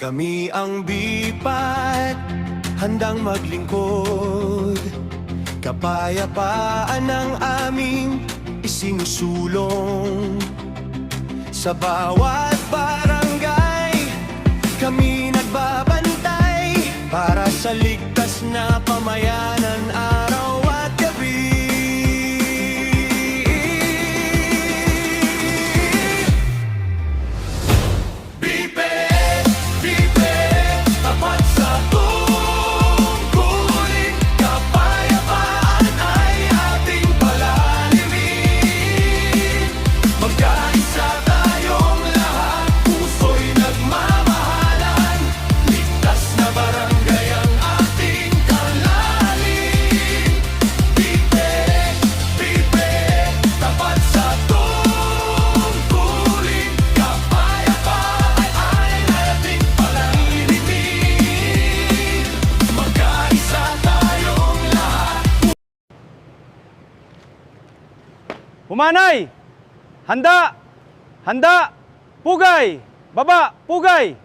Kami ang bipat, handang maglingkod. Kapayapaan ang aming isinusulong. Sa bawat barangay, kami nagbabantay para sa ligtas na pamayanan araw at gabi. Humanay! Handa! Handa! Pugay! Baba! Pugay!